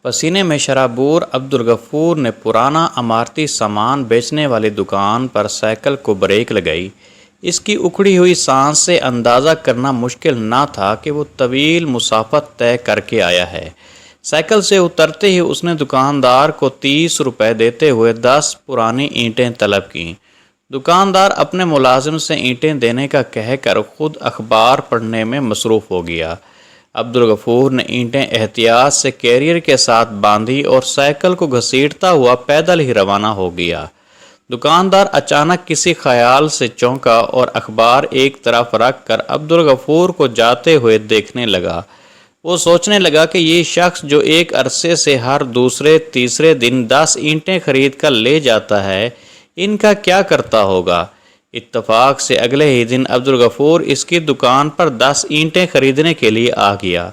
پسینے میں شرابور عبدالغفور نے پرانا عمارتی سامان بیچنے والی دکان پر سائیکل کو بریک لگائی۔ اس کی اکھڑی ہوئی سانس سے اندازہ کرنا مشکل نہ تھا کہ وہ طویل مسافت طے کر کے آیا ہے۔ سائیکل سے اترتے ہی اس نے دکاندار کو 30 روپے دیتے ہوئے 10 پرانی اینٹیں طلب کیں۔ دکاندار اپنے ملازم سے اینٹیں دینے کا کہہ کر خود اخبار پڑھنے میں مصروف ہو گیا۔ عبدالغفور نے اینٹیں احتیاط سے کیریئر کے ساتھ باندھی اور سائیکل کو گھسیٹتا ہوا پیدل ہی روانہ ہو گیا۔ دکاندار اچانک کسی خیال سے چونکا اور اخبار ایک طرف رکھ کر عبدالغفور کو جاتے ہوئے دیکھنے لگا۔ وہ سوچنے لگا کہ یہ شخص جو ایک عرصے سے ہر دوسرے تیسرے دن 10 اینٹیں خرید کر لے جاتا ہے، ان کا کیا کرتا ہوگا۔ اتفاق سے اگلے ہی دن عبدالغفور اس کی دکان پر 10 اینٹیں خریدنے کے لیے آ گیا۔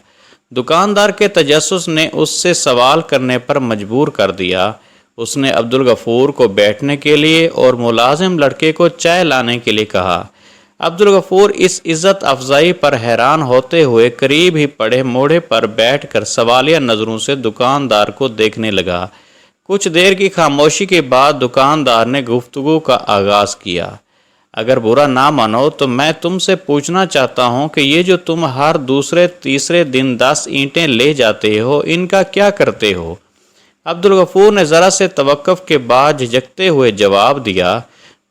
دکاندار کے تجسس نے اس سے سوال کرنے پر مجبور کر دیا۔ اس نے عبدالغفور کو بیٹھنے کے لیے اور ملازم لڑکے کو چائے لانے کے لیے کہا۔ عبدالغفور اس عزت افزائی پر حیران ہوتے ہوئے قریب ہی پڑے موڑے پر بیٹھ کر سوالیہ نظروں سے دکاندار کو دیکھنے لگا۔ کچھ دیر کی خاموشی کے بعد دکاندار نے گفتگو کا آغاز کیا۔ اگر برا نہ مانو تو میں تم سے پوچھنا چاہتا ہوں کہ یہ جو تم ہر دوسرے تیسرے دن 10 اینٹیں لے جاتے ہو، ان کا کیا کرتے ہو؟ عبدالغفور نے ذرا سے توقف کے بعد جھجکتے ہوئے جواب دیا،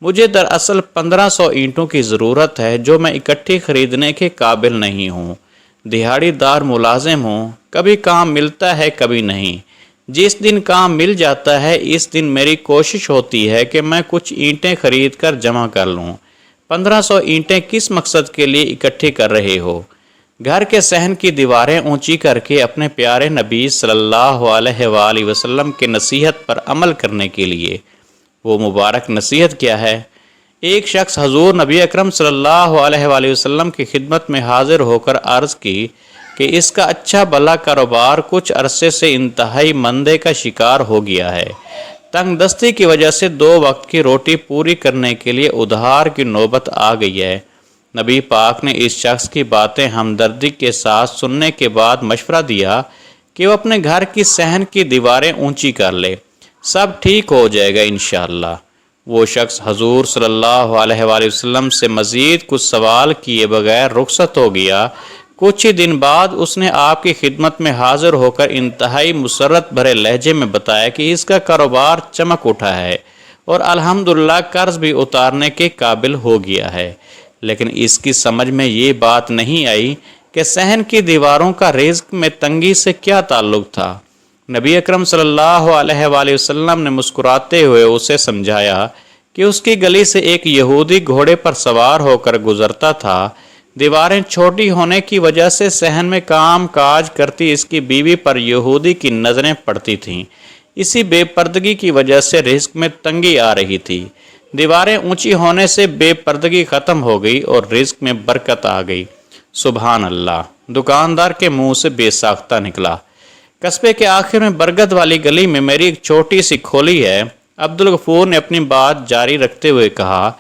مجھے دراصل 1500 اینٹوں کی ضرورت ہے جو میں اکٹھی خریدنے کے قابل نہیں ہوں۔ دہاڑی دار ملازم ہوں، کبھی کام ملتا ہے کبھی نہیں۔ جس دن کام مل جاتا ہے اس دن میری کوشش ہوتی ہے کہ میں کچھ اینٹیں خرید کر جمع کر لوں۔ 1500 اینٹیں کس مقصد کے لیے اکٹھی کر رہے ہو؟ گھر کے صحن کی دیواریں اونچی کر کے اپنے پیارے نبی صلی اللہ علیہ وآلہ وسلم کے نصیحت پر عمل کرنے کے لیے۔ وہ مبارک نصیحت کیا ہے؟ ایک شخص حضور نبی اکرم صلی اللہ علیہ وآلہ وسلم کی خدمت میں حاضر ہو کر عرض کی کہ اس کا اچھا بھلا کاروبار کچھ عرصے سے انتہائی مندے کا شکار ہو گیا ہے۔ تنگ دستی کی وجہ سے 2 وقت کی روٹی پوری کرنے کے لیے ادھار کی نوبت آ گئی ہے۔ نبی پاک نے اس شخص کی باتیں ہمدردی کے ساتھ سننے کے بعد مشورہ دیا کہ وہ اپنے گھر کی صحن کی دیواریں اونچی کر لے، سب ٹھیک ہو جائے گا انشاءاللہ۔ وہ شخص حضور صلی اللہ علیہ وآلہ وسلم سے مزید کچھ سوال کیے بغیر رخصت ہو گیا۔ کچھ ہی دن بعد اس نے آپ کی خدمت میں حاضر ہو کر انتہائی مسرت بھرے لہجے میں بتایا کہ اس کا کاروبار چمک اٹھا ہے اور الحمدللہ قرض بھی اتارنے کے قابل ہو گیا ہے، لیکن اس کی سمجھ میں یہ بات نہیں آئی کہ صحن کی دیواروں کا رزق میں تنگی سے کیا تعلق تھا۔ نبی اکرم صلی اللہ علیہ وآلہ وسلم نے مسکراتے ہوئے اسے سمجھایا کہ اس کی گلی سے ایک یہودی گھوڑے پر سوار ہو کر گزرتا تھا۔ دیواریں چھوٹی ہونے کی وجہ سے صحن میں کام کاج کرتی اس کی بیوی پر یہودی کی نظریں پڑتی تھیں۔ اسی بے پردگی کی وجہ سے رزق میں تنگی آ رہی تھی۔ دیواریں اونچی ہونے سے بے پردگی ختم ہو گئی اور رزق میں برکت آ گئی۔ سبحان اللہ! دکاندار کے منہ سے بے ساختہ نکلا۔ قصبے کے آخر میں برگد والی گلی میں میری ایک چھوٹی سی کھولی ہے۔ عبدالغفور نے اپنی بات جاری رکھتے ہوئے کہا،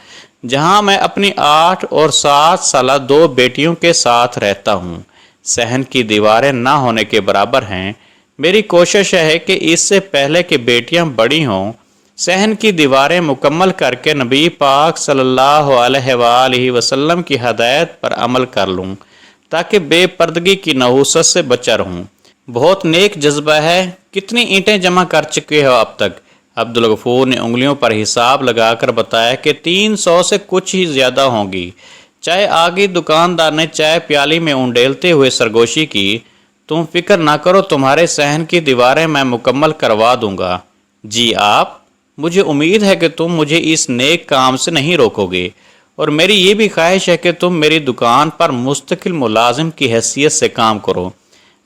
جہاں میں اپنی 8 اور 7 سالہ 2 بیٹیوں کے ساتھ رہتا ہوں۔ صحن کی دیواریں نہ ہونے کے برابر ہیں۔ میری کوشش ہے کہ اس سے پہلے کہ بیٹیاں بڑی ہوں، صحن کی دیواریں مکمل کر کے نبی پاک صلی اللہ علیہ وآلہ وسلم کی ہدایت پر عمل کر لوں تاکہ بے پردگی کی نحوست سے بچا رہوں۔ بہت نیک جذبہ ہے۔ کتنی اینٹیں جمع کر چکے ہو اب تک؟ عبدالغفور نے انگلیوں پر حساب لگا کر بتایا کہ 300 سے کچھ ہی زیادہ ہوں گی۔ چائے آگئی۔ دکاندار نے چائے پیالی میں انڈیلتے ہوئے سرگوشی کی، تم فکر نہ کرو، تمہارے صحن کی دیواریں میں مکمل کروا دوں گا۔ جی آپ؟ مجھے امید ہے کہ تم مجھے اس نیک کام سے نہیں روکو گے، اور میری یہ بھی خواہش ہے کہ تم میری دکان پر مستقل ملازم کی حیثیت سے کام کرو۔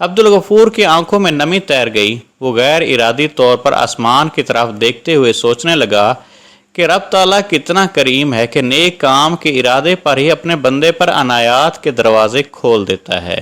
عبدالغفور کی آنکھوں میں نمی تیر گئی۔ وہ غیر ارادی طور پر آسمان کی طرف دیکھتے ہوئے سوچنے لگا کہ رب تعالیٰ کتنا کریم ہے کہ نیک کام کے ارادے پر ہی اپنے بندے پر عنایات کے دروازے کھول دیتا ہے۔